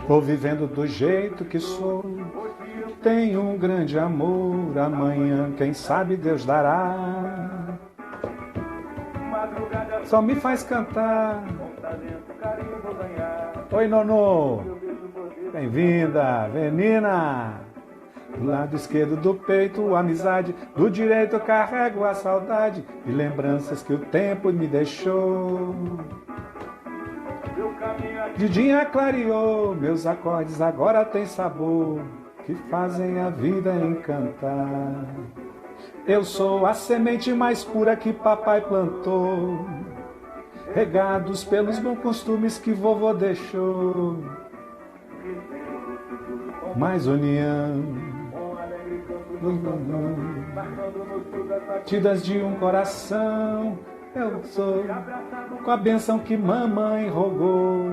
Vou vivendo do jeito que sou. Tenho um grande amor, amanhã quem sabe Deus dará. Só me faz cantar. Oi, Nonô. Bem-vinda, Venina. Do lado esquerdo do peito, amizade. Do direito eu carrego a saudade de lembranças que o tempo me deixou. Didinha clareou, meus acordes agora têm sabor, que fazem a vida encantar. Eu sou a semente mais pura que papai plantou, regados pelos bons costumes que vovô deixou. Mais união, batidas de um coração. Eu sou com a bênção que mamãe rogou,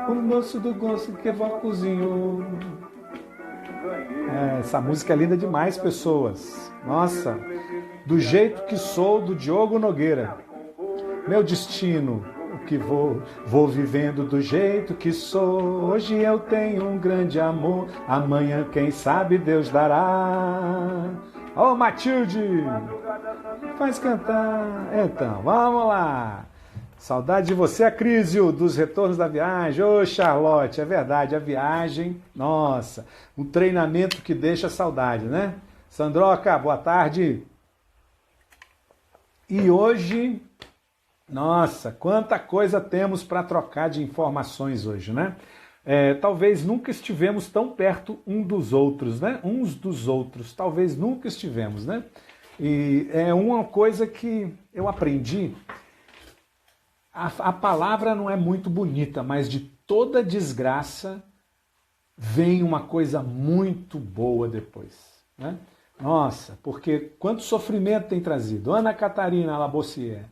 o moço do gosto que vó cozinhou. Essa música é linda demais, pessoas. Nossa, do jeito que sou, do Diogo Nogueira. Meu destino, o que vou vivendo do jeito que sou. Hoje eu tenho um grande amor, amanhã quem sabe Deus dará. Ô, Matilde, faz cantar. Então, vamos lá. Saudade de você, Acrísio, dos retornos da viagem. Ô, Charlotte, é verdade, a viagem, nossa, um treinamento que deixa saudade, né? Sandroca, boa tarde. E hoje, nossa, quanta coisa temos para trocar de informações hoje, né? Talvez nunca estivemos tão perto um dos outros, né? Uns dos outros, talvez nunca estivemos, né? E é uma coisa que eu aprendi. A palavra não é muito bonita, mas de toda desgraça vem uma coisa muito boa depois, né? Nossa, porque quanto sofrimento tem trazido. Ana Catarina Labossière,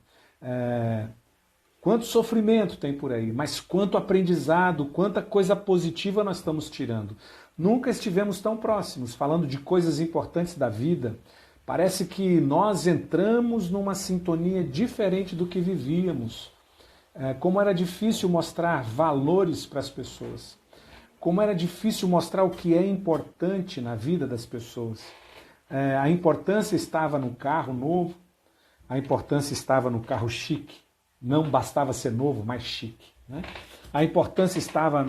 quanto sofrimento tem por aí, mas quanto aprendizado, quanta coisa positiva nós estamos tirando. Nunca estivemos tão próximos, falando de coisas importantes da vida. Parece que nós entramos numa sintonia diferente do que vivíamos. Como era difícil mostrar valores para as pessoas. Como era difícil mostrar o que é importante na vida das pessoas. A importância estava no carro novo, a importância estava no carro chique. Não bastava ser novo, mas chique, né? A importância estava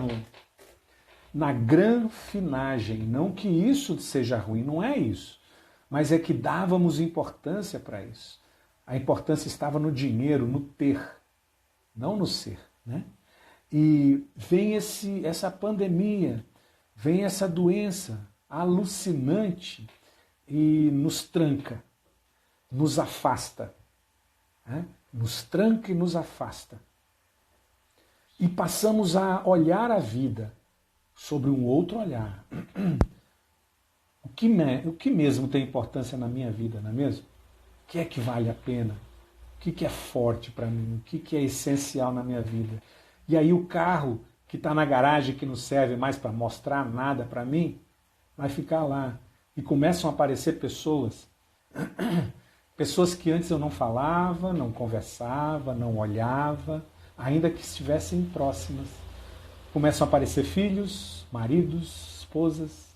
na granfinagem. Não que isso seja ruim, não é isso. Mas é que dávamos importância para isso. A importância estava no dinheiro, no ter, não no ser, né? E vem essa pandemia, vem essa doença alucinante e nos tranca, nos afasta, né? Nos tranca e nos afasta. E passamos a olhar a vida sobre um outro olhar. O que mesmo tem importância na minha vida, não é mesmo? O que é que vale a pena? O que é forte para mim? O que é essencial na minha vida? E aí o carro que está na garagem, que não serve mais para mostrar nada para mim, vai ficar lá. E começam a aparecer pessoas que antes eu não falava, não conversava, não olhava, ainda que estivessem próximas. Começam a aparecer filhos, maridos, esposas,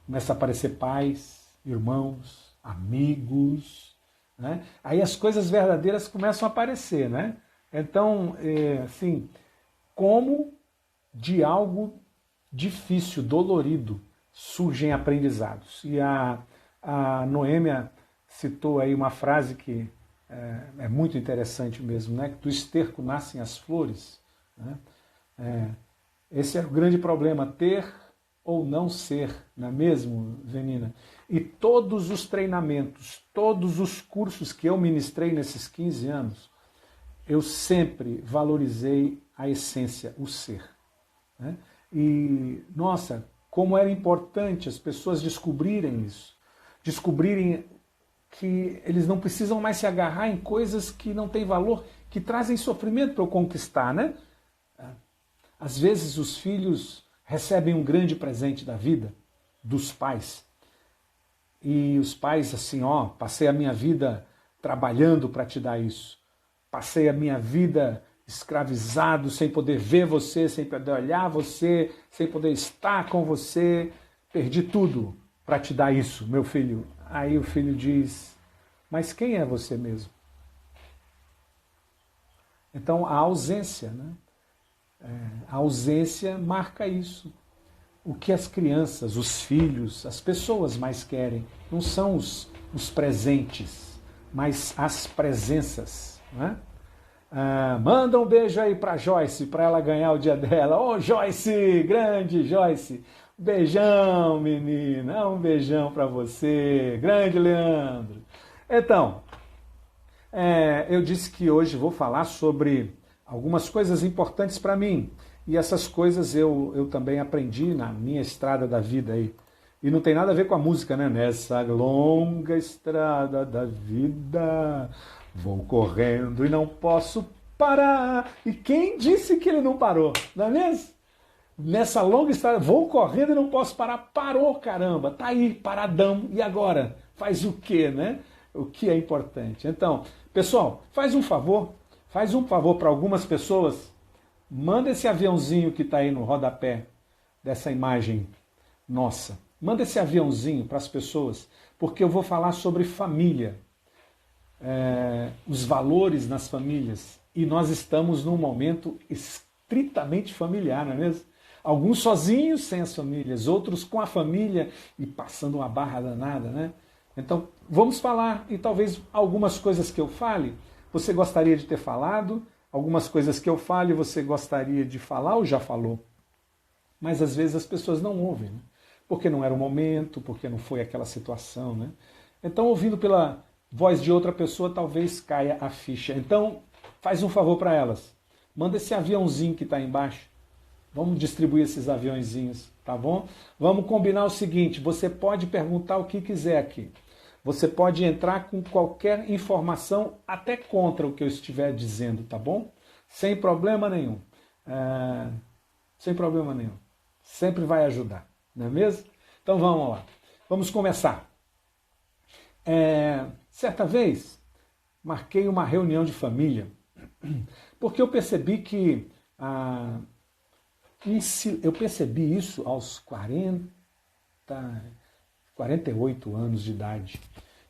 começam a aparecer pais, irmãos, amigos, né? Aí as coisas verdadeiras começam a aparecer, né? Então, assim, como de algo difícil, dolorido, surgem aprendizados. E a Noêmia citou aí uma frase que é muito interessante mesmo, né? Do esterco nascem as flores, né? Esse é o grande problema, ter ou não ser, não é mesmo, Venina? E todos os treinamentos, todos os cursos que eu ministrei nesses 15 anos, eu sempre valorizei a essência, o ser, né? E, nossa, como era importante as pessoas descobrirem isso, descobrirem que eles não precisam mais se agarrar em coisas que não têm valor, que trazem sofrimento para eu conquistar, né? Às vezes os filhos recebem um grande presente da vida, dos pais. E os pais assim, passei a minha vida trabalhando para te dar isso. Passei a minha vida escravizado, sem poder ver você, sem poder olhar você, sem poder estar com você. Perdi tudo para te dar isso, meu filho. Aí o filho diz, mas quem é você mesmo? Então a ausência, né? A ausência marca isso. O que as crianças, os filhos, as pessoas mais querem não são os presentes, mas as presenças, né? Manda um beijo aí para Joyce, para ela ganhar o dia dela. Ô, Joyce, grande Joyce. Beijão, menina. Um beijão para você. Grande Leandro. Então, eu disse que hoje vou falar sobre algumas coisas importantes para mim. E essas coisas eu também aprendi na minha estrada da vida aí. E não tem nada a ver com a música, né? Nessa longa estrada da vida, vou correndo e não posso parar. E quem disse que ele não parou? Não é mesmo? Nessa longa estrada, vou correndo e não posso parar. Parou, caramba. Tá aí, paradão. E agora? Faz o quê, né? O que é importante. Então, pessoal, faz um favor para algumas pessoas. Manda esse aviãozinho que está aí no rodapé dessa imagem nossa. Manda esse aviãozinho para as pessoas, porque eu vou falar sobre família, os valores nas famílias. E nós estamos num momento estritamente familiar, não é mesmo? Alguns sozinhos, sem as famílias, outros com a família e passando uma barra danada, né? Então, vamos falar, e talvez algumas coisas que eu fale, você gostaria de ter falado, algumas coisas que eu fale você gostaria de falar ou já falou. Mas às vezes as pessoas não ouvem, né? Porque não era o momento, porque não foi aquela situação, né? Então, ouvindo pela voz de outra pessoa, talvez caia a ficha. Então, faz um favor para elas. Manda esse aviãozinho que está embaixo. Vamos distribuir esses aviãozinhos, tá bom? Vamos combinar o seguinte, você pode perguntar o que quiser aqui. Você pode entrar com qualquer informação, até contra o que eu estiver dizendo, tá bom? Sem problema nenhum. Sem problema nenhum. Sempre vai ajudar, não é mesmo? Então vamos lá. Vamos começar. Certa vez, marquei uma reunião de família, porque eu percebi que... eu percebi isso aos 48 anos de idade,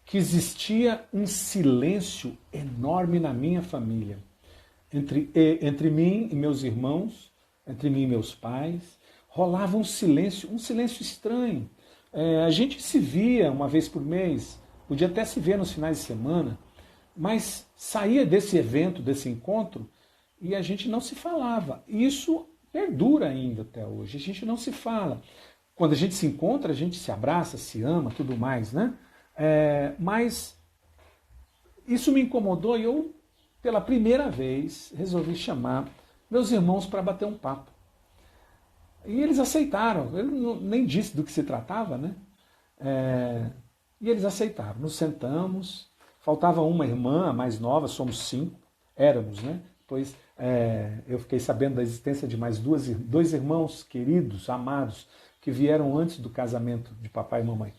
que existia um silêncio enorme na minha família, entre mim e meus irmãos, entre mim e meus pais, rolava um silêncio estranho. A gente se via uma vez por mês, podia até se ver nos finais de semana, mas saía desse evento, desse encontro, e a gente não se falava. Isso perdura ainda até hoje, a gente não se fala. Quando a gente se encontra, a gente se abraça, se ama, tudo mais, né? Mas isso me incomodou e eu, pela primeira vez, resolvi chamar meus irmãos para bater um papo. E eles aceitaram, eu nem disse do que se tratava, né? E eles aceitaram, nos sentamos, faltava uma irmã, a mais nova, somos 5, éramos, né? Depois eu fiquei sabendo da existência de mais dois irmãos queridos, amados, que vieram antes do casamento de papai e mamãe.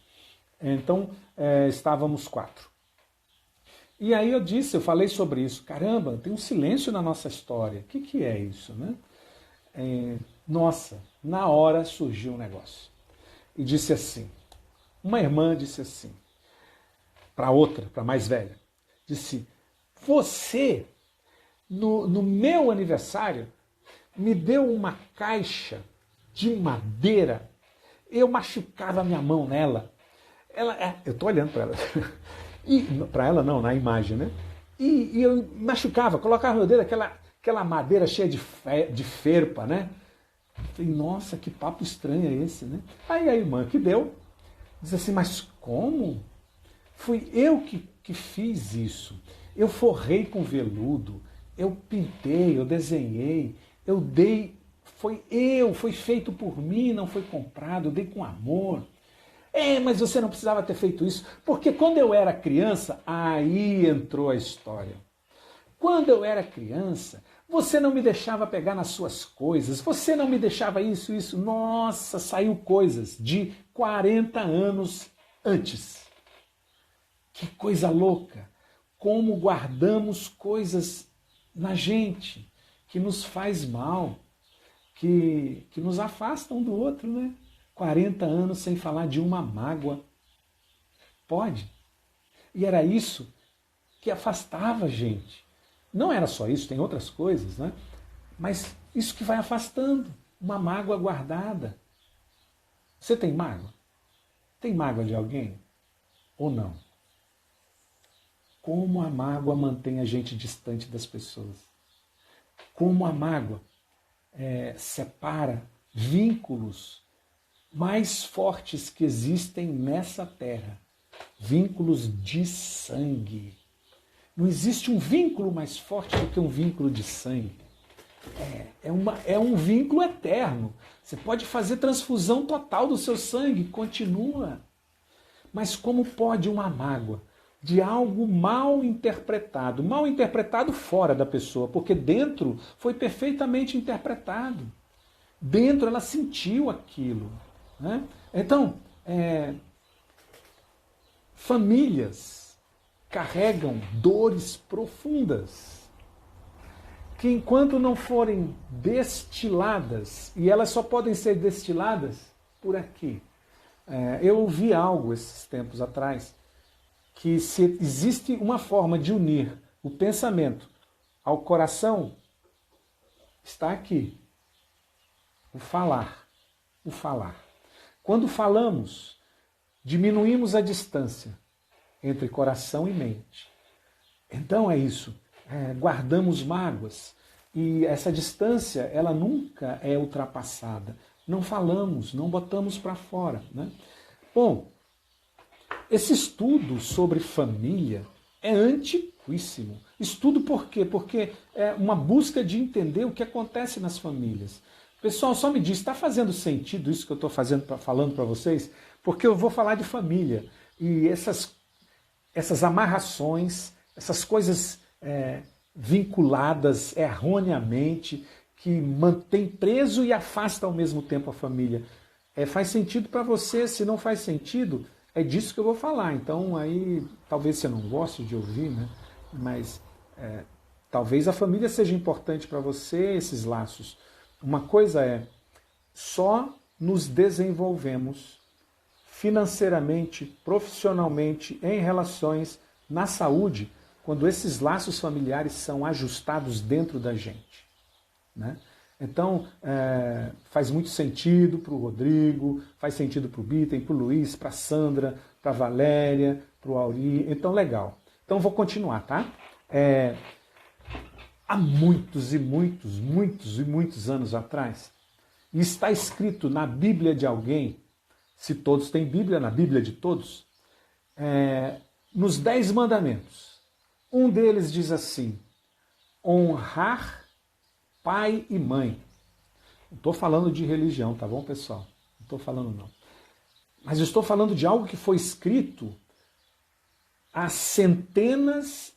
Então, estávamos 4. E aí eu falei sobre isso. Caramba, tem um silêncio na nossa história. O que é isso, né? Nossa, na hora surgiu um negócio. E disse assim, uma irmã disse assim, para outra, para mais velha, disse, você, no meu aniversário, me deu uma caixa de madeira, eu machucava a minha mão nela. Eu estou olhando para ela. Para ela não, na imagem, né? E eu machucava, colocava meu dedo, aquela madeira cheia de ferpa, né? Falei, nossa, que papo estranho é esse, né? Aí a irmã que deu, disse assim, mas como? Fui eu que fiz isso. Eu forrei com veludo, eu pintei, eu desenhei, eu dei, foi feito por mim, não foi comprado, eu dei com amor. Mas você não precisava ter feito isso, porque quando eu era criança, aí entrou a história. Quando eu era criança, você não me deixava pegar nas suas coisas, você não me deixava isso. Nossa, saiu coisas de 40 anos antes. Que coisa louca! Como guardamos coisas na gente. que nos faz mal, que nos afasta um do outro, né? 40 anos sem falar de uma mágoa. Pode. E era isso que afastava a gente. Não era só isso, tem outras coisas, né? Mas isso que vai afastando, uma mágoa guardada. Você tem mágoa? Tem mágoa de alguém? Ou não? Como a mágoa mantém a gente distante das pessoas. Como a mágoa separa vínculos mais fortes que existem nessa terra. Vínculos de sangue. Não existe um vínculo mais forte do que um vínculo de sangue. É um vínculo eterno. Você pode fazer transfusão total do seu sangue, continua. Mas como pode uma mágoa de algo mal interpretado fora da pessoa, porque dentro foi perfeitamente interpretado. Dentro ela sentiu aquilo. Né? Então, famílias carregam dores profundas, que enquanto não forem destiladas, e elas só podem ser destiladas por aqui. Eu ouvi algo esses tempos atrás, que se existe uma forma de unir o pensamento ao coração, está aqui. O falar. O falar. Quando falamos, diminuímos a distância entre coração e mente. Então é isso. Guardamos mágoas. E essa distância, ela nunca é ultrapassada. Não falamos, não botamos para fora. Né? Bom, esse estudo sobre família é antiquíssimo. Estudo por quê? Porque é uma busca de entender o que acontece nas famílias. Pessoal, só me diz, está fazendo sentido isso que eu estou falando para vocês? Porque eu vou falar de família. E essas amarrações, essas coisas vinculadas erroneamente, que mantém preso e afasta ao mesmo tempo a família. Faz sentido para você? Se não faz sentido, é disso que eu vou falar. Então aí talvez você não goste de ouvir, né? Mas talvez a família seja importante para você, esses laços. Uma coisa só nos desenvolvemos financeiramente, profissionalmente, em relações, na saúde, quando esses laços familiares são ajustados dentro da gente. Né? Então, faz muito sentido para o Rodrigo, faz sentido para o Bitten, para o Luiz, para a Sandra, para a Valéria, para o Auri. Então, legal. Então, vou continuar, tá? Há muitos e muitos, muitos e muitos anos atrás, e está escrito na Bíblia de alguém, se todos têm Bíblia, na Bíblia de todos, nos 10 mandamentos. Um deles diz assim: honrar pai e mãe. Não estou falando de religião, tá bom, pessoal? Não estou falando não. Mas eu estou falando de algo que foi escrito há centenas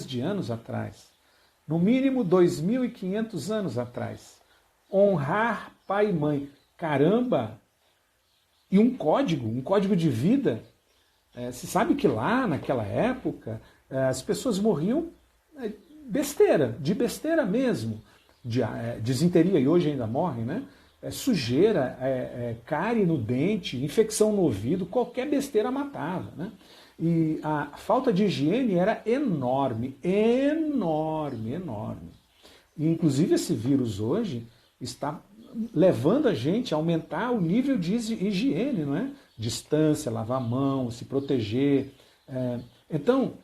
de anos atrás. No mínimo 2.500 anos atrás. Honrar pai e mãe. Caramba! E um código de vida. Você sabe que lá, naquela época, as pessoas morriam de besteira mesmo. Disenteria, e hoje ainda morrem, né? Sujeira, cárie no dente, infecção no ouvido, qualquer besteira matava, né? E a falta de higiene era enorme, enorme, enorme. E, inclusive, esse vírus hoje está levando a gente a aumentar o nível de higiene, não é? Distância, lavar a mão, se proteger. Então,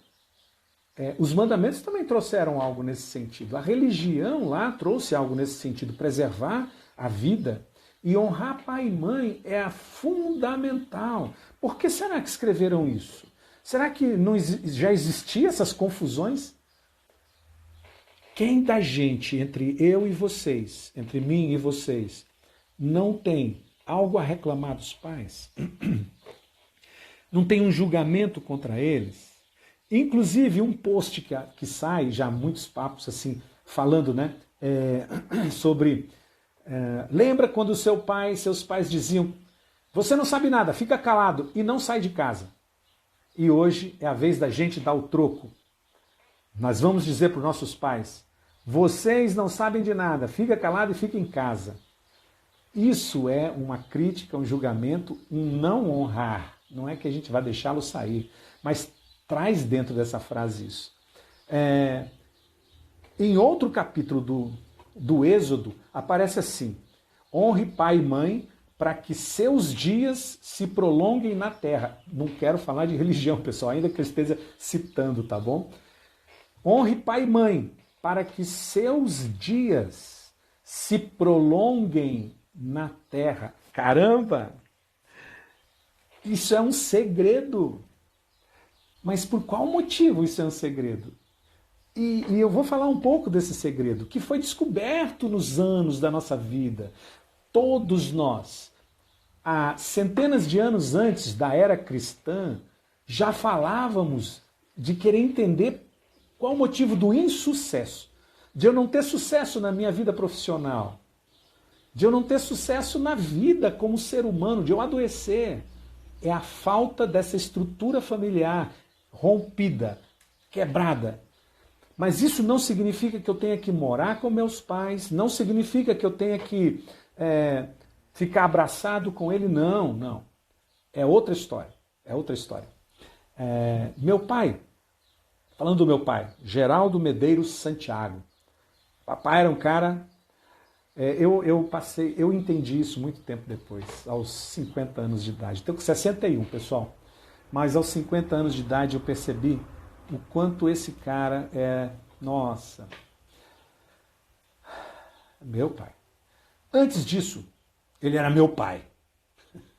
os mandamentos também trouxeram algo nesse sentido. A religião lá trouxe algo nesse sentido, preservar a vida. E honrar pai e mãe é fundamental. Por que será que escreveram isso? Será que já existiam essas confusões? Quem da gente, entre eu e vocês, entre mim e vocês, não tem algo a reclamar dos pais? Não tem um julgamento contra eles? Inclusive um post que sai, já muitos papos assim, falando, né, sobre... lembra quando seus pais diziam: você não sabe nada, fica calado e não sai de casa. E hoje é a vez da gente dar o troco. Nós vamos dizer para os nossos pais: vocês não sabem de nada, fica calado e fica em casa. Isso é uma crítica, um julgamento, um não honrar. Não é que a gente vai deixá-lo sair, mas traz dentro dessa frase isso. Em outro capítulo do Êxodo, aparece assim: honre pai e mãe para que seus dias se prolonguem na terra. Não quero falar de religião, pessoal, ainda que eu esteja citando, tá bom? Honre pai e mãe para que seus dias se prolonguem na terra. Caramba! Isso é um segredo. Mas por qual motivo isso é um segredo? E eu vou falar um pouco desse segredo, que foi descoberto nos anos da nossa vida. Todos nós, há centenas de anos antes da era cristã, já falávamos de querer entender qual o motivo do insucesso, de eu não ter sucesso na minha vida profissional, de eu não ter sucesso na vida como ser humano, de eu adoecer. É a falta dessa estrutura familiar rompida, quebrada. Mas isso não significa que eu tenha que morar com meus pais, não significa que eu tenha que ficar abraçado com ele, não. É outra história, meu pai, falando do meu pai, Geraldo Medeiros Santiago. Papai era um cara... Eu entendi isso muito tempo depois, aos 50 anos de idade. Tenho 61, pessoal. Mas aos 50 anos de idade eu percebi o quanto esse cara nossa, meu pai. Antes disso, ele era meu pai.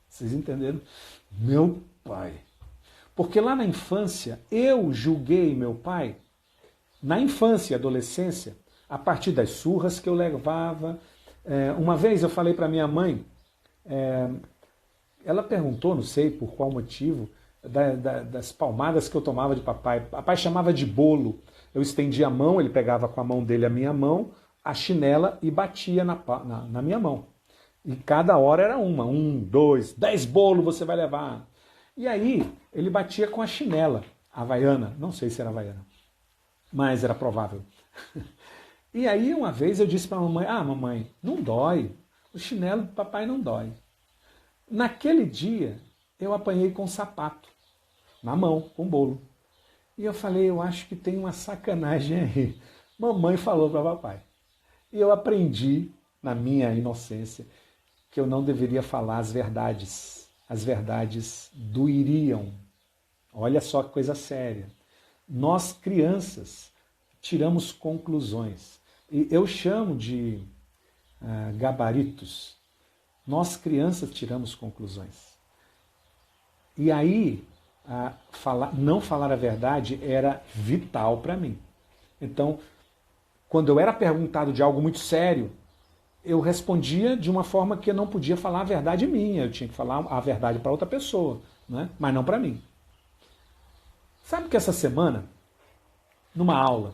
Vocês entenderam? Meu pai. Porque lá na infância, eu julguei meu pai, na infância e adolescência, a partir das surras que eu levava. Uma vez eu falei para minha mãe, ela perguntou, não sei por qual motivo, das palmadas que eu tomava de papai. Papai chamava de bolo. Eu estendia a mão, ele pegava com a mão dele a minha mão, a chinela e batia na minha mão. E cada hora era 2, 10 bolos você vai levar. E aí ele batia com a chinela, havaiana, não sei se era havaiana, mas era provável. E aí uma vez eu disse para a mamãe: mamãe, não dói, o chinelo do papai não dói. Naquele dia eu apanhei com um sapato, na mão, com bolo. E eu falei: eu acho que tem uma sacanagem aí. Mamãe falou para papai. E eu aprendi, na minha inocência, que eu não deveria falar as verdades. As verdades doeriam. Olha só que coisa séria. Nós, crianças, tiramos conclusões. E eu chamo de gabaritos. Nós, crianças, tiramos conclusões. E aí, não falar a verdade era vital para mim. Então, quando eu era perguntado de algo muito sério, eu respondia de uma forma que eu não podia falar a verdade minha. Eu tinha que falar a verdade para outra pessoa, né? Mas não para mim. Sabe que essa semana, numa aula,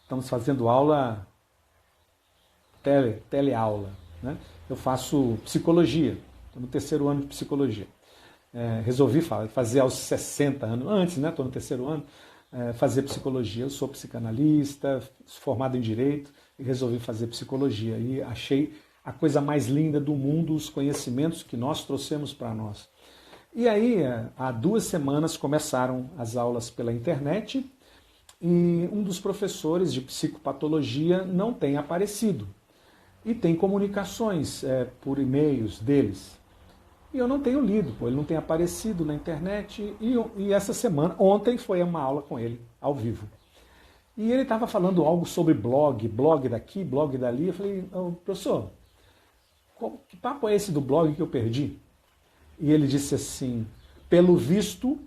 estamos fazendo aula, teleaula, né? Eu faço psicologia, estou no 3º ano de psicologia. Resolvi fazer aos 60 anos, antes, né? Estou no 3º ano, fazer psicologia. Eu sou psicanalista, formado em Direito, e resolvi fazer psicologia. E achei a coisa mais linda do mundo, os conhecimentos que nós trouxemos para nós. E aí, há 2 semanas, começaram as aulas pela internet, e um dos professores de psicopatologia não tem aparecido. E tem comunicações por e-mails deles. E eu não tenho lido, ele não tem aparecido na internet. E essa semana, ontem, foi uma aula com ele, ao vivo. E ele estava falando algo sobre blog daqui, blog dali. Eu falei: professor, que papo é esse do blog que eu perdi? E ele disse assim: pelo visto,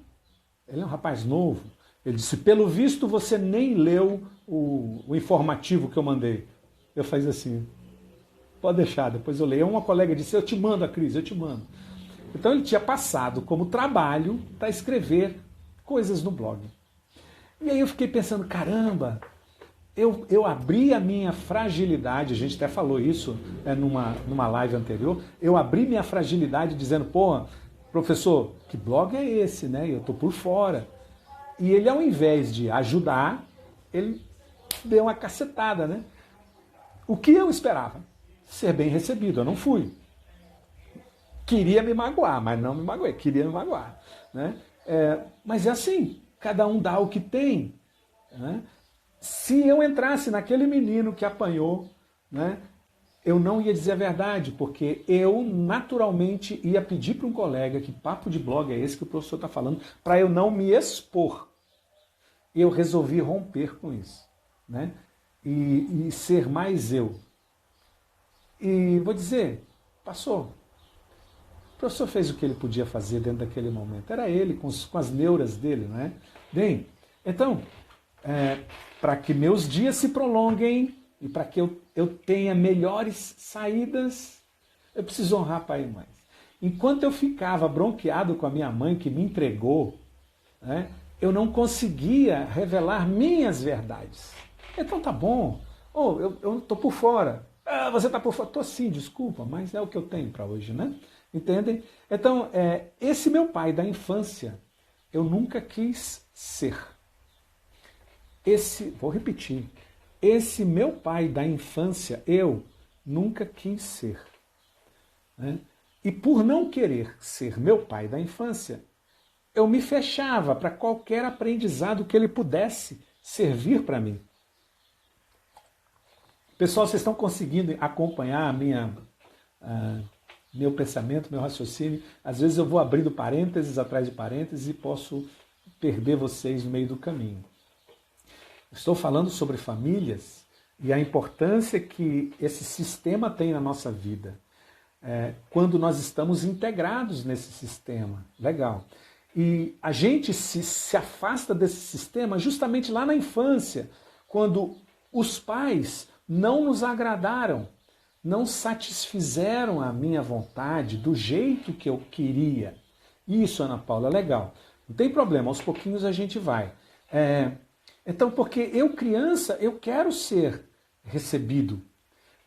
ele é um rapaz novo, ele disse: pelo visto você nem leu o informativo que eu mandei. Eu fiz assim: pode deixar, depois eu leio. Uma colega disse: eu te mando, Cris, eu te mando. Então ele tinha passado como trabalho para escrever coisas no blog. E aí eu fiquei pensando: caramba, eu abri a minha fragilidade, a gente até falou isso numa live anterior, eu abri minha fragilidade dizendo: pô, professor, que blog é esse, né? Eu estou por fora. E ele, ao invés de ajudar, ele deu uma cacetada, né? O que eu esperava? Ser bem recebido, eu não fui. Queria me magoar, mas não me magoei, queria me magoar, né? Mas é assim, cada um dá o que tem, né? Se eu entrasse naquele menino que apanhou, né, eu não ia dizer a verdade, porque eu naturalmente ia pedir para um colega que papo de blog é esse que o professor está falando, para eu não me expor. Eu resolvi romper com isso, né? E ser mais eu. E vou dizer, passou. O professor fez o que ele podia fazer dentro daquele momento. Era ele, com as neuras dele, né? Bem, então, para que meus dias se prolonguem e para que eu tenha melhores saídas, eu preciso honrar pai e mãe. Enquanto eu ficava bronqueado com a minha mãe que me entregou, né, eu não conseguia revelar minhas verdades. Então tá bom, eu estou por fora. Ah, você está por fora? Estou sim, desculpa, mas é o que eu tenho para hoje, né? Entendem? Então, esse meu pai da infância, eu nunca quis ser. Vou repetir, esse meu pai da infância, eu nunca quis ser. Né? E por não querer ser meu pai da infância, eu me fechava para qualquer aprendizado que ele pudesse servir para mim. Pessoal, vocês estão conseguindo acompanhar meu pensamento, meu raciocínio? Às vezes eu vou abrindo parênteses atrás de parênteses e posso perder vocês no meio do caminho. Estou falando sobre famílias e a importância que esse sistema tem na nossa vida. Quando nós estamos integrados nesse sistema. Legal. E a gente se afasta desse sistema justamente lá na infância, quando os pais não nos agradaram, não satisfizeram a minha vontade do jeito que eu queria. Isso, Ana Paula, é legal. Não tem problema, aos pouquinhos a gente vai. Então, porque eu, criança, eu quero ser recebido.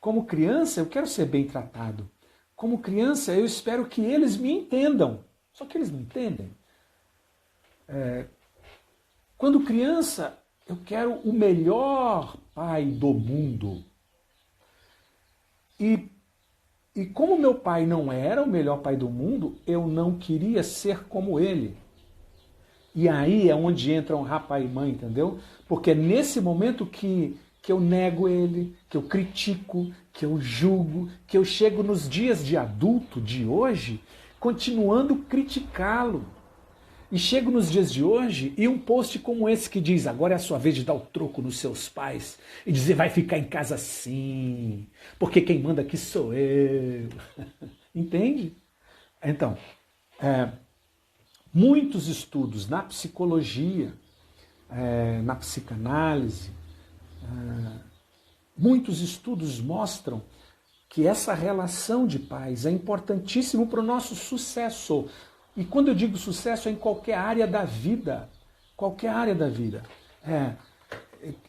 Como criança, eu quero ser bem tratado. Como criança, eu espero que eles me entendam. Só que eles não entendem. Quando criança, eu quero o melhor pai do mundo. E como meu pai não era o melhor pai do mundo, eu não queria ser como ele. E aí é onde entra honrar pai e mãe, entendeu? Porque é nesse momento que eu nego ele, que eu critico, que eu julgo, que eu chego nos dias de adulto de hoje, continuando criticá-lo. E chego nos dias de hoje e um post como esse que diz: agora é a sua vez de dar o troco nos seus pais e dizer vai ficar em casa sim, porque quem manda aqui sou eu. Entende? Então, muitos estudos na psicologia, na psicanálise, muitos estudos mostram que essa relação de pais é importantíssimo para o nosso sucesso. E quando eu digo sucesso, é em qualquer área da vida. Qualquer área da vida.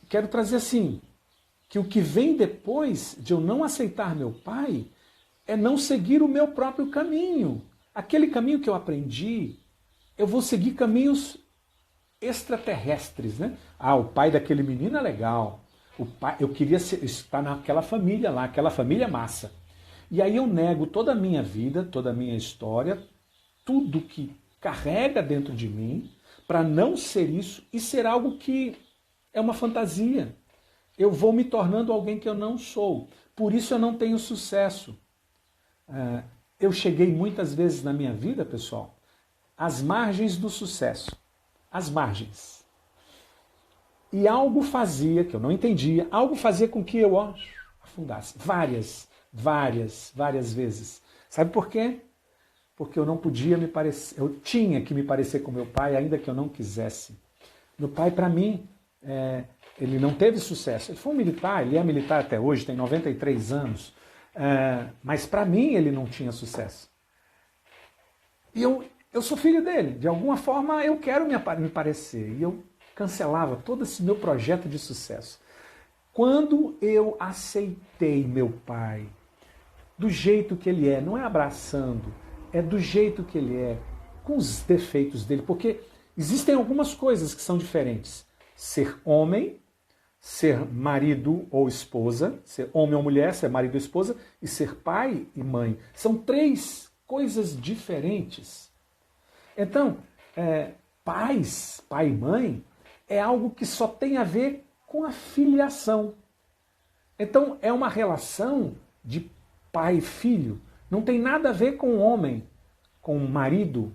Quero trazer assim, que o que vem depois de eu não aceitar meu pai é não seguir o meu próprio caminho. Aquele caminho que eu aprendi, eu vou seguir caminhos extraterrestres, né? O pai daquele menino é legal. Eu queria estar naquela família lá, aquela família massa. E aí eu nego toda a minha vida, toda a minha história, tudo que carrega dentro de mim, para não ser isso e ser algo que é uma fantasia. Eu vou me tornando alguém que eu não sou. Por isso eu não tenho sucesso. Eu cheguei muitas vezes na minha vida, pessoal, às margens do sucesso. Às margens. E algo fazia, que eu não entendia, algo fazia com que eu afundasse. Várias vezes. Sabe por quê? Porque eu não podia me parecer, eu tinha que me parecer com meu pai, ainda que eu não quisesse. Meu pai, para mim, ele não teve sucesso. Ele foi um militar, ele é militar até hoje, tem 93 anos. Mas para mim ele não tinha sucesso. E eu sou filho dele. De alguma forma eu quero me parecer. E eu cancelava todo esse meu projeto de sucesso. Quando eu aceitei meu pai do jeito que ele é, não é abraçando, é do jeito que ele é, com os defeitos dele, porque Existem algumas coisas que são diferentes. Ser homem, ser marido ou esposa, ser homem ou mulher, ser marido ou esposa, e ser pai e mãe. São três coisas diferentes. Então, pai e mãe, é algo que só tem a ver com a filiação. Então, é uma relação de pai e filho. Não tem nada a ver com o homem, com o marido.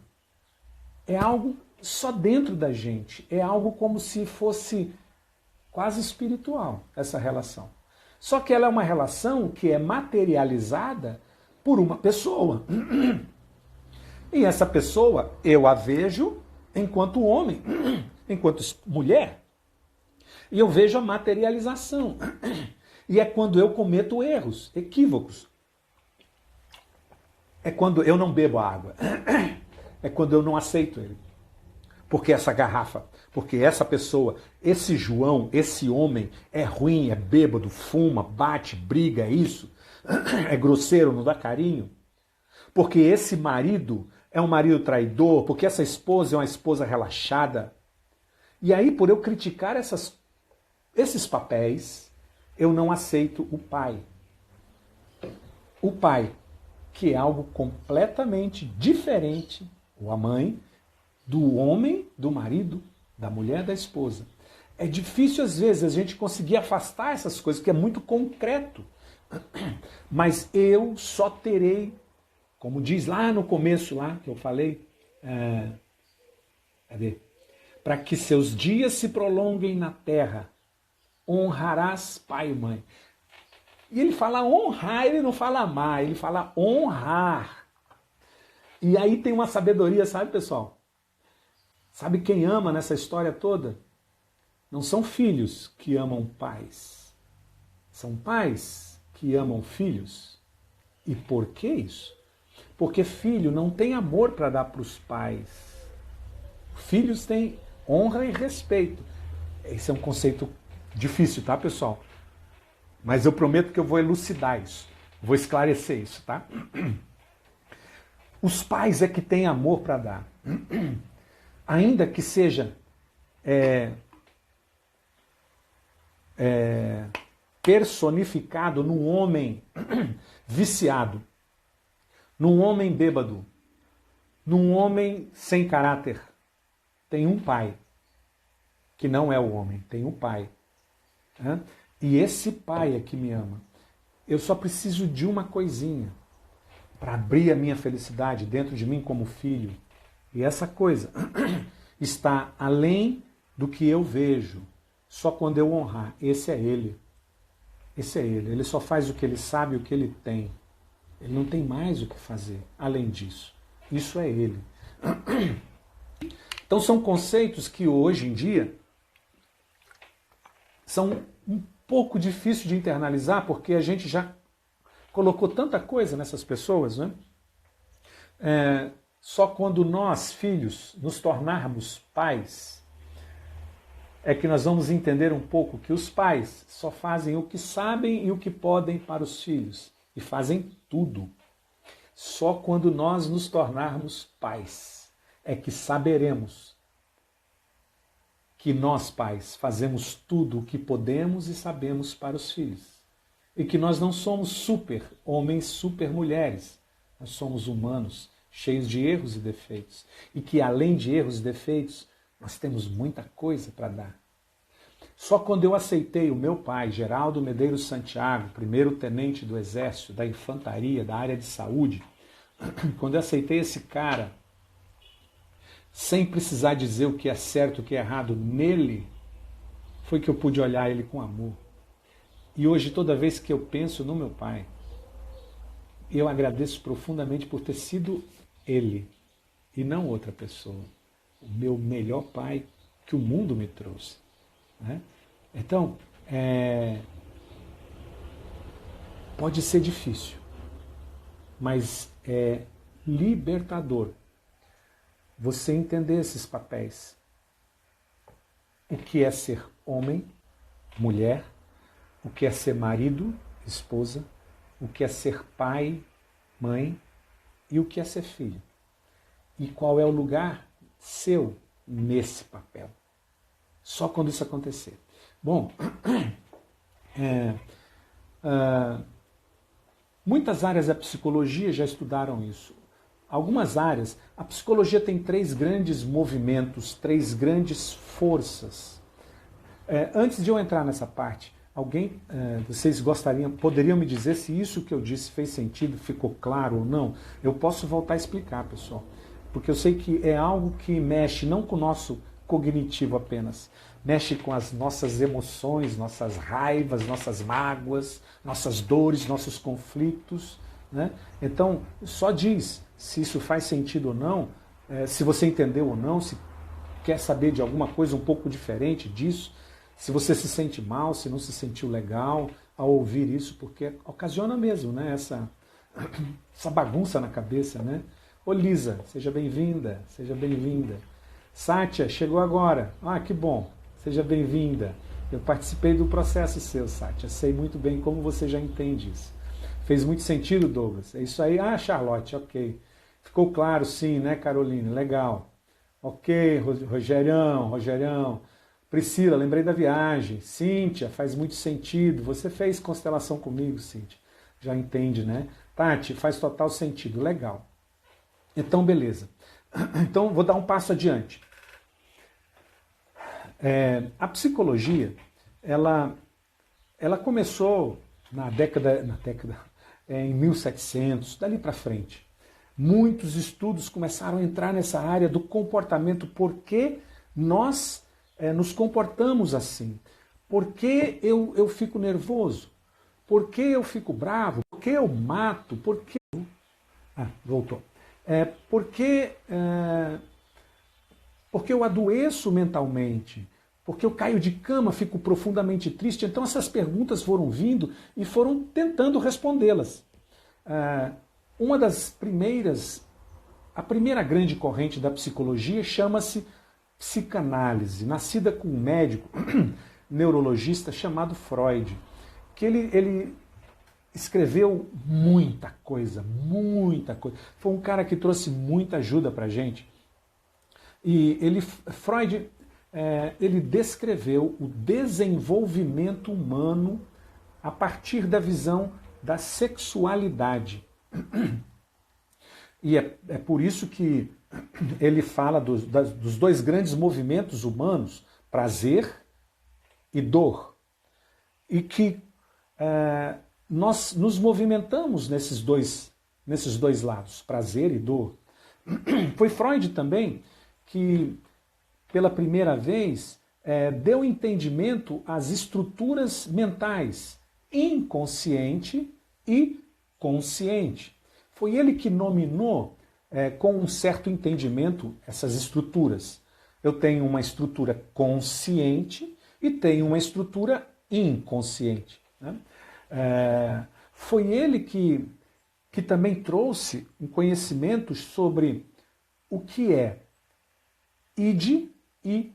É algo só dentro da gente. É algo como se fosse quase espiritual, essa relação. Só que ela é uma relação que é materializada por uma pessoa. E essa pessoa, eu a vejo enquanto homem, enquanto mulher. E eu vejo a materialização. E é quando eu cometo erros, equívocos. É quando eu não bebo a água. É quando eu não aceito ele. Porque essa garrafa, porque essa pessoa, esse João, esse homem é ruim, é bêbado, fuma, bate, briga, é isso. É grosseiro, não dá carinho. Porque esse marido é um marido traidor, porque essa esposa é uma esposa relaxada. E aí, por eu criticar esses papéis, eu não aceito o pai. O pai, que é algo completamente diferente, ou a mãe, do homem, do marido, da mulher, da esposa. É difícil, às vezes, a gente conseguir afastar essas coisas, porque é muito concreto. Mas eu só terei, como diz lá no começo, lá que eu falei, para que seus dias se prolonguem na terra, honrarás pai e mãe. E ele fala honrar, ele não fala amar, ele fala honrar. E aí tem uma sabedoria, sabe, pessoal? Sabe quem ama nessa história toda? Não são filhos que amam pais. São pais que amam filhos. E por que isso? Porque filho não tem amor para dar para os pais. Filhos têm honra e respeito. Esse é um conceito difícil, tá, pessoal? Mas eu prometo que eu vou elucidar isso. Vou esclarecer isso, tá? Os pais é que têm amor para dar. Ainda que seja personificado num homem viciado, num homem bêbado, num homem sem caráter. Tem um pai, que não é o homem, tem um pai. Né? E esse pai é que me ama. Eu só preciso de uma coisinha para abrir a minha felicidade dentro de mim como filho. E essa coisa está além do que eu vejo. Só quando eu honrar. Esse é ele. Esse é ele. Ele só faz o que ele sabe, o que ele tem. Ele não tem mais o que fazer além disso. Isso é ele. Então são conceitos que hoje em dia são um pouco difíceis de internalizar, porque a gente já colocou tanta coisa nessas pessoas, né? Só quando nós, filhos, nos tornarmos pais, é que nós vamos entender um pouco que os pais só fazem o que sabem e o que podem para os filhos. E fazem tudo. Só quando nós nos tornarmos pais é que saberemos que nós, pais, fazemos tudo o que podemos e sabemos para os filhos. E que nós não somos super homens, super mulheres. Nós somos humanos, cheios de erros e defeitos. E que além de erros e defeitos, nós temos muita coisa para dar. Só quando eu aceitei o meu pai, Geraldo Medeiros Santiago, primeiro tenente do Exército, da Infantaria, da área de saúde, quando eu aceitei esse cara, sem precisar dizer o que é certo e o que é errado nele, foi que eu pude olhar ele com amor. E hoje, toda vez que eu penso no meu pai, eu agradeço profundamente por ter sido ele e não outra pessoa. O meu melhor pai que o mundo me trouxe. Né? Então, pode ser difícil, mas é libertador você entender esses papéis. O que é ser homem, mulher, o que é ser marido, esposa, o que é ser pai, mãe e o que é ser filho. E qual é o lugar seu nesse papel. Só quando isso acontecer. Bom, muitas áreas da psicologia já estudaram isso. Algumas áreas, a psicologia tem 3 grandes movimentos, 3 grandes forças. Antes de eu entrar nessa parte, vocês poderiam me dizer se isso que eu disse fez sentido, ficou claro ou não? Eu posso voltar a explicar, pessoal, porque eu sei que é algo que mexe não com o nosso cognitivo apenas, mexe com as nossas emoções, nossas raivas, nossas mágoas, nossas dores, nossos conflitos, né? Então, só diz se isso faz sentido ou não, se você entendeu ou não, se quer saber de alguma coisa um pouco diferente disso, se você se sente mal, se não se sentiu legal ao ouvir isso, porque ocasiona mesmo, né, essa bagunça na cabeça, né? Ô Lisa, seja bem-vinda, seja bem-vinda. Sátia, chegou agora. Ah, que bom, seja bem-vinda. Eu participei do processo seu, Sátia, sei muito bem como você já entende isso. Fez muito sentido, Douglas? É isso aí? Ah, Charlotte, ok. Ficou claro, sim, né, Caroline? Legal. Ok, Rogerão. Priscila, lembrei da viagem. Cíntia, faz muito sentido. Você fez constelação comigo, Cíntia. Já entende, né? Tati, faz total sentido. Legal. Então, beleza. Então, vou dar um passo adiante. A psicologia, ela começou em 1700, dali para frente. Muitos estudos começaram a entrar nessa área do comportamento, por que nós nos comportamos assim, por que eu fico nervoso, por que eu fico bravo, por que eu mato, por que... voltou. Porque eu adoeço mentalmente, porque eu caio de cama, fico profundamente triste. Então essas perguntas foram vindo e foram tentando respondê-las. A primeira grande corrente da psicologia chama-se psicanálise, nascida com um médico neurologista chamado Freud, que ele escreveu muita coisa. Foi um cara que trouxe muita ajuda para a gente. E Freud ele descreveu o desenvolvimento humano a partir da visão da sexualidade. E é por isso que ele fala dos 2 grandes movimentos humanos, prazer e dor. E que nós nos movimentamos nesses dois lados, prazer e dor. Foi Freud também que, pela primeira vez, deu entendimento às estruturas mentais, inconsciente e consciente. Foi ele que nominou, com um certo entendimento, essas estruturas. Eu tenho uma estrutura consciente e tenho uma estrutura inconsciente, né? Foi ele que também trouxe um conhecimento sobre o que é id e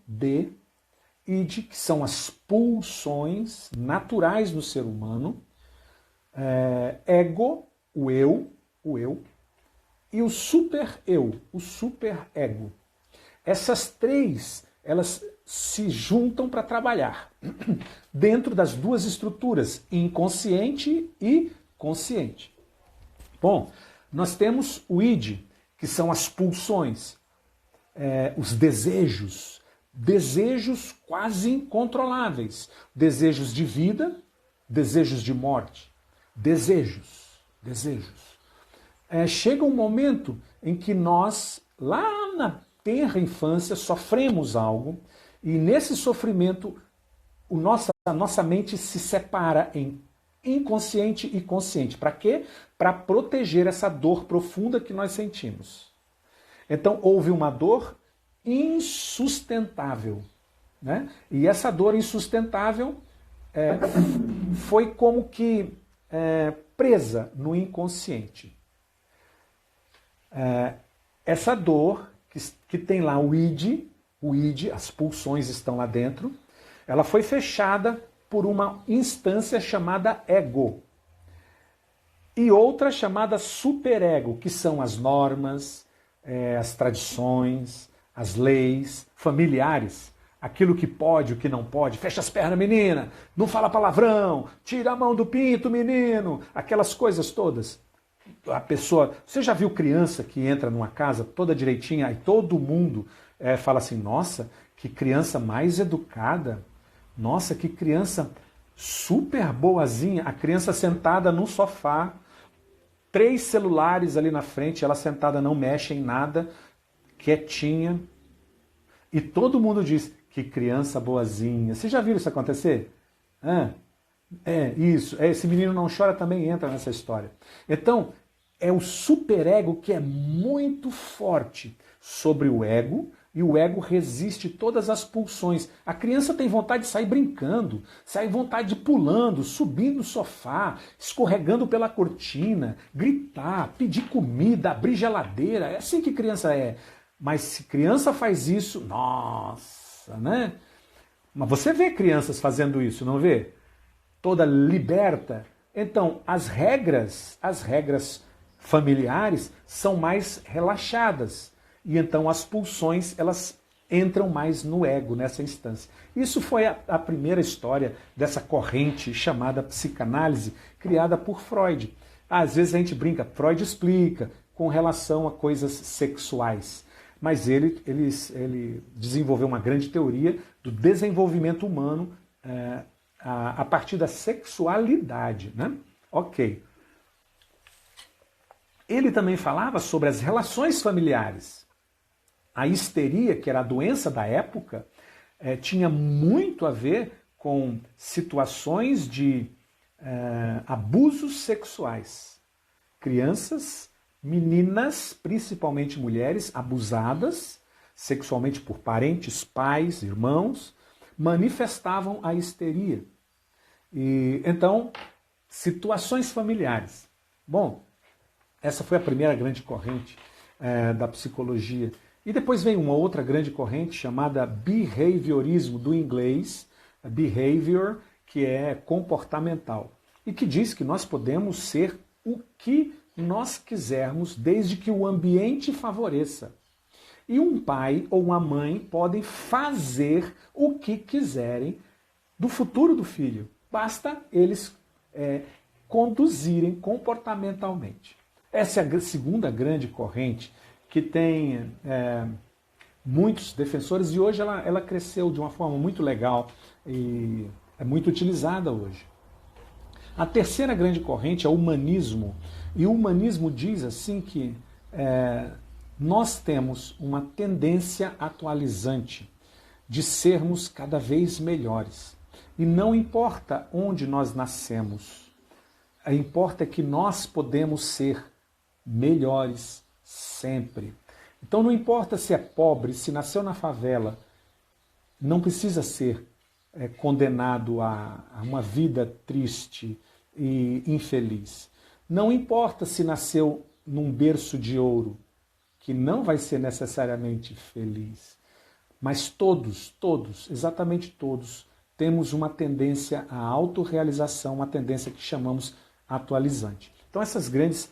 id, que são as pulsões naturais no ser humano, ego, o eu, e o super-eu, o super-ego. Essas 3, elas se juntam para trabalhar dentro das 2 estruturas, inconsciente e consciente. Bom, nós temos o id, que são as pulsões, os desejos quase incontroláveis, desejos de vida, desejos de morte, desejos. Chega um momento em que nós, lá na tenra infância, sofremos algo, e nesse sofrimento a nossa mente se separa em inconsciente e consciente. Para quê? Para proteger essa dor profunda que nós sentimos. Então houve uma dor insustentável, né? E essa dor insustentável foi como que presa no inconsciente. Essa dor que tem lá o id, as pulsões estão lá dentro, ela foi fechada por uma instância chamada ego e outra chamada superego, que são as normas, as tradições, as leis familiares, aquilo que pode, o que não pode, fecha as pernas, menina, não fala palavrão, tira a mão do pinto, menino, aquelas coisas todas. A pessoa, você já viu criança que entra numa casa toda direitinha e todo mundo fala assim, nossa, que criança mais educada, nossa, que criança super boazinha, a criança sentada no sofá, 3 celulares ali na frente, ela sentada não mexe em nada, quietinha, e todo mundo diz, que criança boazinha. Você já viu isso acontecer? Isso, esse menino não chora também entra nessa história. Então, é o superego que é muito forte sobre o ego, e o ego resiste todas as pulsões. A criança tem vontade de sair brincando, sair vontade de pulando, subindo no sofá, escorregando pela cortina, gritar, pedir comida, abrir geladeira. É assim que criança é. Mas se criança faz isso, nossa, né? Mas você vê crianças fazendo isso, não vê? Toda liberta. Então, as regras familiares são mais relaxadas. E então as pulsões, elas entram mais no ego nessa instância. Isso foi a primeira história dessa corrente chamada psicanálise, criada por Freud. Às vezes a gente brinca, Freud explica com relação a coisas sexuais. Mas ele desenvolveu uma grande teoria do desenvolvimento humano a partir da sexualidade, né? Ok. Ele também falava sobre as relações familiares. A histeria, que era a doença da época, tinha muito a ver com situações de abusos sexuais. Crianças, meninas, principalmente mulheres, abusadas sexualmente por parentes, pais, irmãos, manifestavam a histeria. E, então, situações familiares. Bom, essa foi a primeira grande corrente da psicologia. E depois vem uma outra grande corrente chamada behaviorismo, do inglês, behavior, que é comportamental. E que diz que nós podemos ser o que nós quisermos, desde que o ambiente favoreça. E um pai ou uma mãe podem fazer o que quiserem do futuro do filho. Basta eles conduzirem comportamentalmente. Essa é a segunda grande corrente que tem muitos defensores e hoje ela cresceu de uma forma muito legal e é muito utilizada hoje. A terceira grande corrente é o humanismo. E o humanismo diz assim que nós temos uma tendência atualizante de sermos cada vez melhores. E não importa onde nós nascemos, importa que nós podemos ser melhores sempre. Então não importa se é pobre, se nasceu na favela, não precisa ser condenado a uma vida triste e infeliz. Não importa se nasceu num berço de ouro, que não vai ser necessariamente feliz. Mas todos, exatamente todos, temos uma tendência à autorrealização, uma tendência que chamamos atualizante. Então essas grandes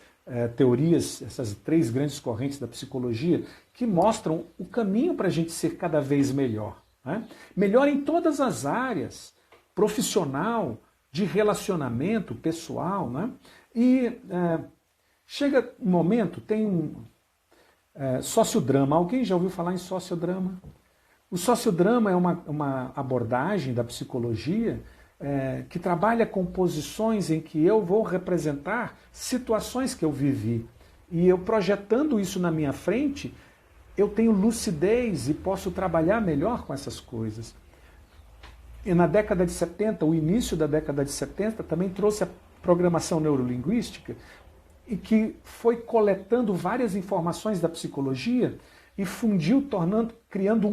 teorias, essas 3 grandes correntes da psicologia, que mostram o caminho para a gente ser cada vez melhor. Né? Melhor em todas as áreas, profissional, de relacionamento pessoal. Né? E chega um momento, tem sociodrama. Alguém já ouviu falar em sociodrama? O sociodrama é uma abordagem da psicologia que trabalha com posições em que eu vou representar situações que eu vivi. E eu projetando isso na minha frente, eu tenho lucidez e posso trabalhar melhor com essas coisas. E na década de 70, o início da década de 70, também trouxe a programação neurolinguística, e que foi coletando várias informações da psicologia e fundiu, criando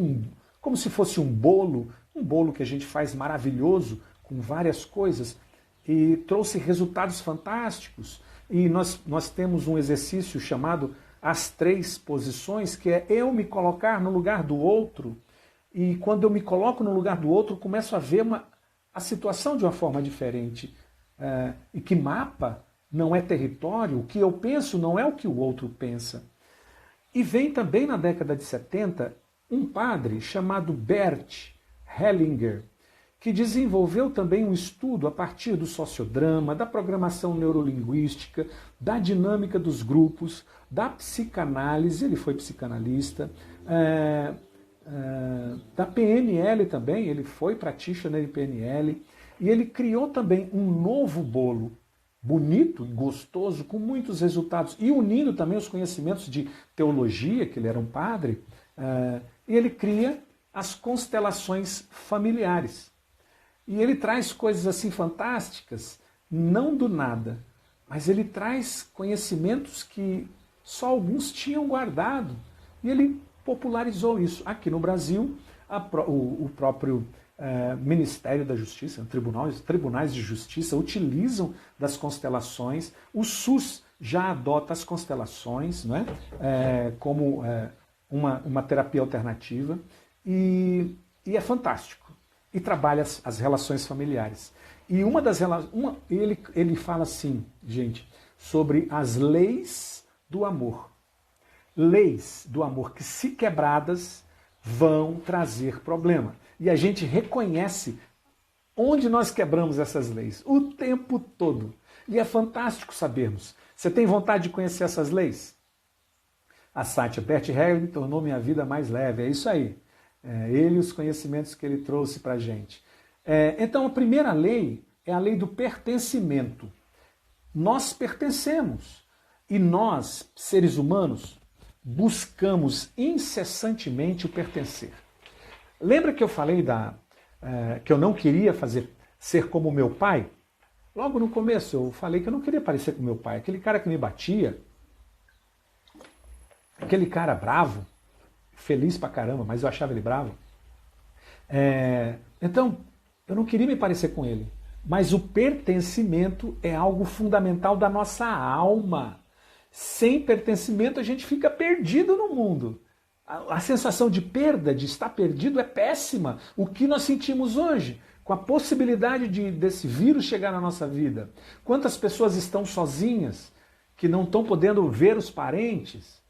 como se fosse um bolo que a gente faz maravilhoso, com várias coisas, e trouxe resultados fantásticos. E nós temos um exercício chamado as 3 posições, que é eu me colocar no lugar do outro, e quando eu me coloco no lugar do outro, começo a ver a situação de uma forma diferente. E que mapa não é território, o que eu penso não é o que o outro pensa. E vem também na década de 70 um padre chamado Bert Hellinger, que desenvolveu também um estudo a partir do sociodrama, da programação neurolinguística, da dinâmica dos grupos, da psicanálise, ele foi psicanalista, da PNL também, ele foi practitioner de PNL, e ele criou também um novo bolo, bonito e gostoso, com muitos resultados, e unindo também os conhecimentos de teologia, que ele era um padre, e ele cria as constelações familiares. E ele traz coisas assim fantásticas, não do nada, mas ele traz conhecimentos que só alguns tinham guardado. E ele popularizou isso. Aqui no Brasil, o próprio Ministério da Justiça, tribunais de justiça utilizam das constelações. O SUS já adota as constelações, não é? Como uma terapia alternativa. E é fantástico. E trabalha as relações familiares. E uma das relações, ele fala assim, gente, sobre as leis do amor. Leis do amor que, se quebradas, vão trazer problema. E a gente reconhece onde nós quebramos essas leis, o tempo todo. E é fantástico sabermos. Você tem vontade de conhecer essas leis? A Satya Bert Hellinger tornou minha vida mais leve. É isso aí. Ele e os conhecimentos que ele trouxe para a gente. Então, a primeira lei é a lei do pertencimento. Nós pertencemos. E nós, seres humanos, buscamos incessantemente o pertencer. Lembra que eu falei que eu não queria ser como meu pai? Logo no começo eu falei que eu não queria parecer com meu pai. Aquele cara que me batia, aquele cara bravo, feliz pra caramba, mas eu achava ele bravo. Então, eu não queria me parecer com ele. Mas o pertencimento é algo fundamental da nossa alma. Sem pertencimento, a gente fica perdido no mundo. A sensação de perda, de estar perdido, é péssima. O que nós sentimos hoje, com a possibilidade desse vírus chegar na nossa vida? Quantas pessoas estão sozinhas, que não estão podendo ver os parentes?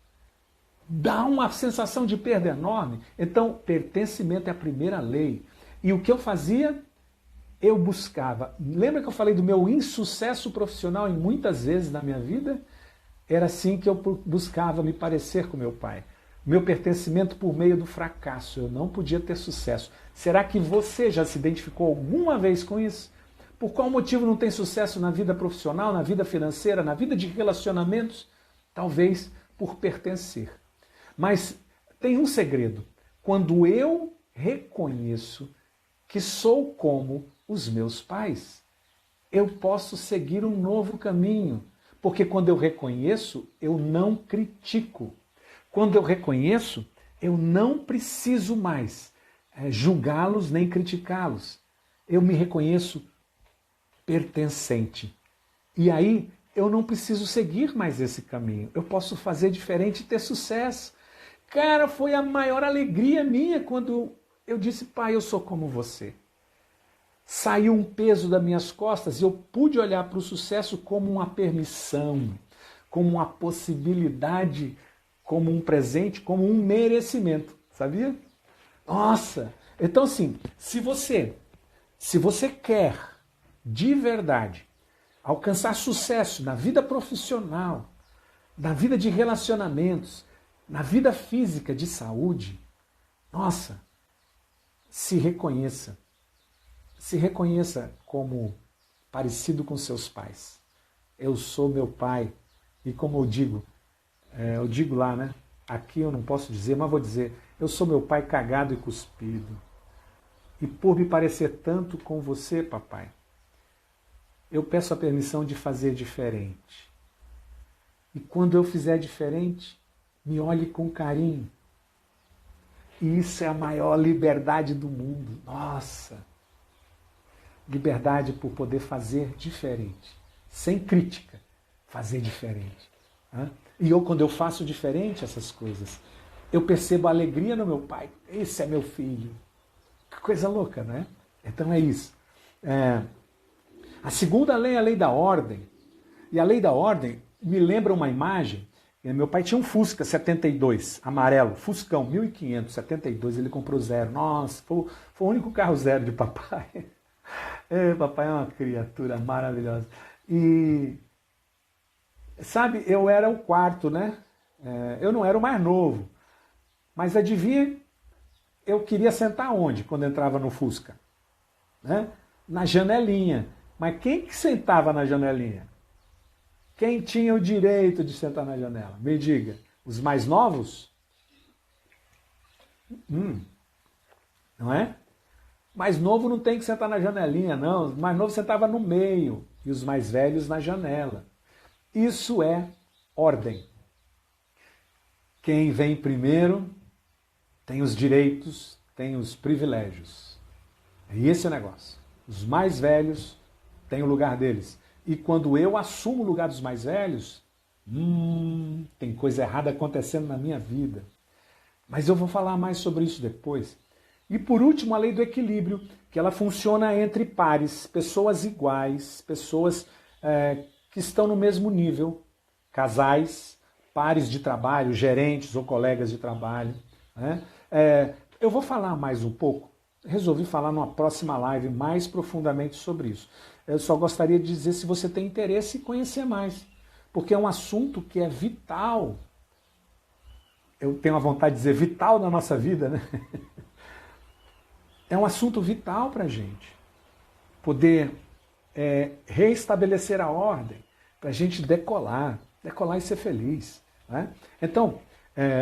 Dá uma sensação de perda enorme. Então, pertencimento é a primeira lei. E o que eu fazia? Eu buscava. Lembra que eu falei do meu insucesso profissional em muitas vezes na minha vida? Era assim que eu buscava me parecer com meu pai. Meu pertencimento por meio do fracasso. Eu não podia ter sucesso. Será que você já se identificou alguma vez com isso? Por qual motivo não tem sucesso na vida profissional, na vida financeira, na vida de relacionamentos? Talvez por pertencer. Mas tem um segredo. Quando eu reconheço que sou como os meus pais, eu posso seguir um novo caminho. Porque quando eu reconheço, eu não critico. Quando eu reconheço, eu não preciso mais julgá-los nem criticá-los. Eu me reconheço pertencente. E aí eu não preciso seguir mais esse caminho. Eu posso fazer diferente e ter sucesso. Cara, foi a maior alegria minha quando eu disse, pai, eu sou como você. Saiu um peso das minhas costas e eu pude olhar para o sucesso como uma permissão, como uma possibilidade, como um presente, como um merecimento. Sabia? Nossa! Então, assim, se você quer de verdade alcançar sucesso na vida profissional, na vida de relacionamentos, na vida física, de saúde, nossa, se reconheça. Se reconheça como parecido com seus pais. Eu sou meu pai. E como eu digo lá, né? Aqui eu não posso dizer, mas vou dizer, eu sou meu pai cagado e cuspido. E por me parecer tanto com você, papai, eu peço a permissão de fazer diferente. E quando eu fizer diferente, me olhe com carinho. E isso é a maior liberdade do mundo. Nossa! Liberdade por poder fazer diferente. Sem crítica. Fazer diferente. E quando eu faço diferente essas coisas, eu percebo a alegria no meu pai. Esse é meu filho. Que coisa louca, né? Então é isso. A segunda lei é a lei da ordem. E a lei da ordem me lembra uma imagem E meu pai tinha um Fusca 72, amarelo, Fuscão, 1500, 72, ele comprou zero. Nossa, foi o único carro zero de papai. Papai é uma criatura maravilhosa. E, sabe, eu era o quarto, né? Eu não era o mais novo. Mas adivinha, eu queria sentar onde quando entrava no Fusca? Né? Na janelinha. Mas quem que sentava na janelinha? Quem tinha o direito de sentar na janela? Me diga. Os mais novos? Não é? Mais novo não tem que sentar na janelinha, não. O mais novo sentava no meio e os mais velhos na janela. Isso é ordem. Quem vem primeiro tem os direitos, tem os privilégios. E esse é o negócio. Os mais velhos têm o lugar deles. E quando eu assumo o lugar dos mais velhos, tem coisa errada acontecendo na minha vida. Mas eu vou falar mais sobre isso depois. E por último, a lei do equilíbrio, que ela funciona entre pares, pessoas iguais, pessoas que estão no mesmo nível, casais, pares de trabalho, gerentes ou colegas de trabalho. Né? Eu vou falar mais um pouco, resolvi falar numa próxima live mais profundamente sobre isso. Eu só gostaria de dizer se você tem interesse em conhecer mais, porque é um assunto que é vital. Eu tenho a vontade de dizer vital na nossa vida, né? É um assunto vital para a gente poder reestabelecer a ordem, para a gente decolar e ser feliz. Né? Então,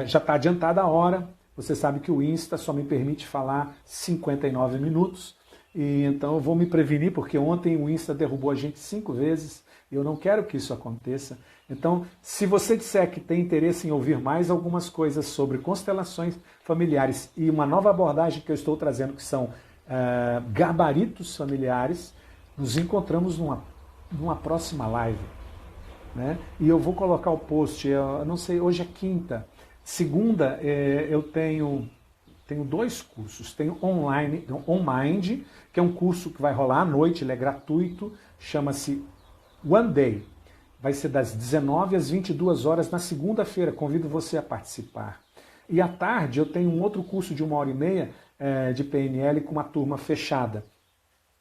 já está adiantada a hora, você sabe que o Insta só me permite falar 59 minutos, e então eu vou me prevenir, porque ontem o Insta derrubou a gente 5 vezes, e eu não quero que isso aconteça. Então, se você disser que tem interesse em ouvir mais algumas coisas sobre constelações familiares e uma nova abordagem que eu estou trazendo, que são gabaritos familiares, nos encontramos numa próxima live. Né? E eu vou colocar o post, eu não sei, hoje é quinta. Segunda, eu tenho 2 cursos. Tenho online, OnMind, que é um curso que vai rolar à noite, ele é gratuito, chama-se One Day. Vai ser das 19 às 22 horas na segunda-feira, convido você a participar. E à tarde eu tenho um outro curso de 1h30 de PNL com uma turma fechada.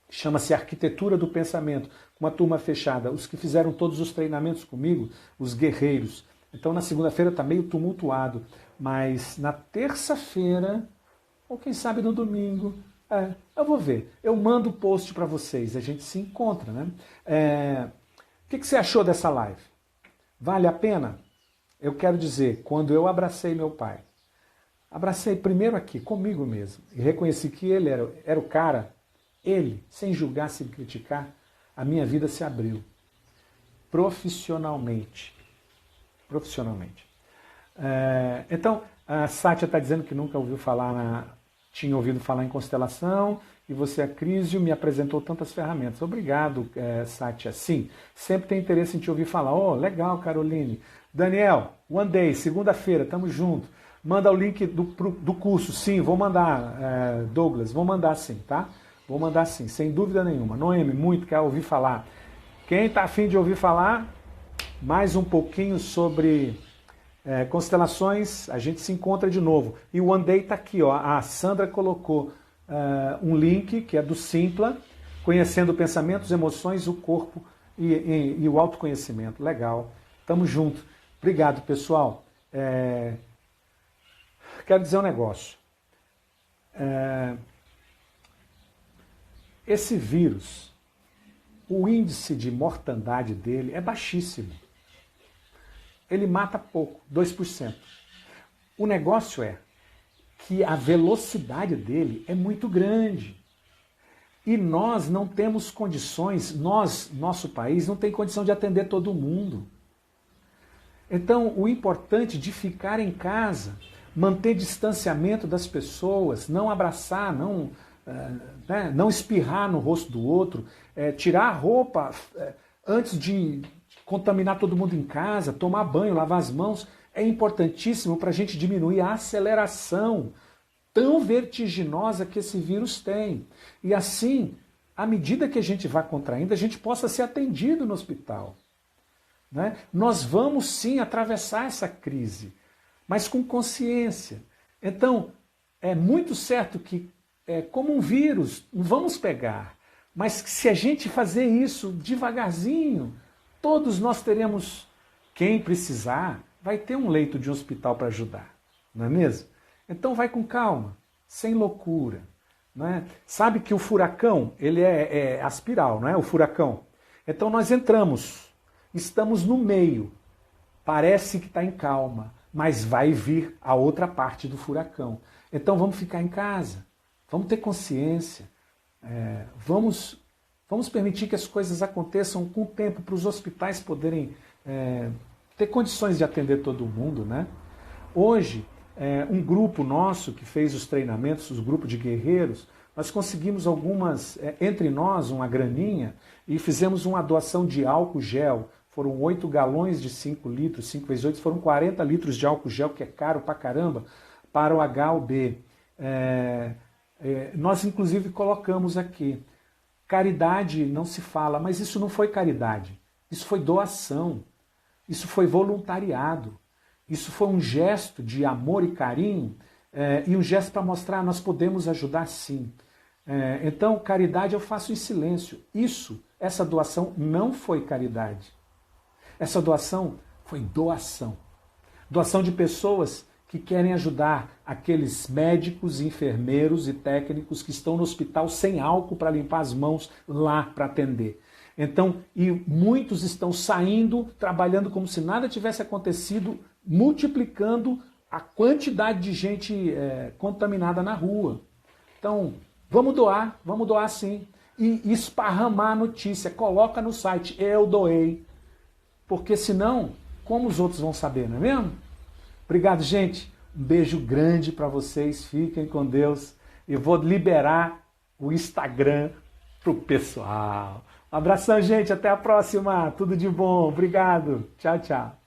Chama-se Arquitetura do Pensamento, uma turma fechada. Os que fizeram todos os treinamentos comigo, os guerreiros. Então na segunda-feira está meio tumultuado, mas na terça-feira, ou quem sabe no domingo, eu vou ver. Eu mando o post para vocês, a gente se encontra. Né? O que você achou dessa live? Vale a pena? Eu quero dizer, quando eu abracei meu pai, abracei primeiro aqui, comigo mesmo, e reconheci que ele era o cara, ele, sem julgar, sem criticar, a minha vida se abriu. Profissionalmente. Então, a Sátia está dizendo que nunca tinha ouvido falar em constelação, e você, a Crísio, me apresentou tantas ferramentas. Obrigado, Sátia. Sim, sempre tem interesse em te ouvir falar. Oh, legal, Caroline. Daniel, One Day, segunda-feira, tamo junto. Manda o link do curso. Sim, vou mandar, Douglas, vou mandar sim, tá? Vou mandar sim, sem dúvida nenhuma. Noemi, muito quer ouvir falar. Quem está afim de ouvir falar mais um pouquinho sobre constelações, a gente se encontra de novo. E o One Day está aqui, ó. A Sandra colocou um link que é do Simpla, conhecendo pensamentos, emoções, o corpo e o autoconhecimento. Legal. Tamo junto. Obrigado, pessoal. Quero dizer um negócio. Esse vírus, o índice de mortandade dele é baixíssimo. Ele mata pouco, 2%. O negócio é que a velocidade dele é muito grande. E nós não temos condições, nosso país, não tem condição de atender todo mundo. Então, o importante de ficar em casa, manter distanciamento das pessoas, não abraçar, não espirrar no rosto do outro, tirar a roupa antes de contaminar todo mundo em casa, tomar banho, lavar as mãos, é importantíssimo para a gente diminuir a aceleração tão vertiginosa que esse vírus tem. E assim, à medida que a gente vai contraindo, a gente possa ser atendido no hospital. né? Nós vamos sim atravessar essa crise, mas com consciência. Então, é muito certo que, como um vírus, vamos pegar, mas se a gente fazer isso devagarzinho, todos nós teremos, quem precisar, vai ter um leito de um hospital para ajudar, não é mesmo? Então vai com calma, sem loucura. Não é? Sabe que o furacão, ele é aspiral, não é? O furacão. Então nós entramos, estamos no meio, parece que está em calma, mas vai vir a outra parte do furacão. Então vamos ficar em casa, vamos ter consciência, vamos permitir que as coisas aconteçam com o tempo, para os hospitais poderem ter condições de atender todo mundo, né? Hoje, um grupo nosso que fez os treinamentos, os grupos de guerreiros, nós conseguimos entre nós, uma graninha, e fizemos uma doação de álcool gel. Foram 8 galões de 5 litros, 5 vezes 8, foram 40 litros de álcool gel, que é caro pra caramba, para o HUB. Nós, inclusive, colocamos aqui, caridade não se fala, mas isso não foi caridade, isso foi doação, isso foi voluntariado, isso foi um gesto de amor e carinho, e um gesto para mostrar, nós podemos ajudar sim. Então, caridade eu faço em silêncio. Essa doação não foi caridade. Essa doação foi doação. Doação de pessoas que querem ajudar aqueles médicos, enfermeiros e técnicos que estão no hospital sem álcool para limpar as mãos lá para atender. Então, e muitos estão saindo, trabalhando como se nada tivesse acontecido, multiplicando a quantidade de gente contaminada na rua. Então, vamos doar sim. E esparramar a notícia, coloca no site, eu doei. Porque senão, como os outros vão saber, não é mesmo? Obrigado, gente. Um beijo grande para vocês. Fiquem com Deus. Eu vou liberar o Instagram pro pessoal. Um abração, gente. Até a próxima. Tudo de bom. Obrigado. Tchau, tchau.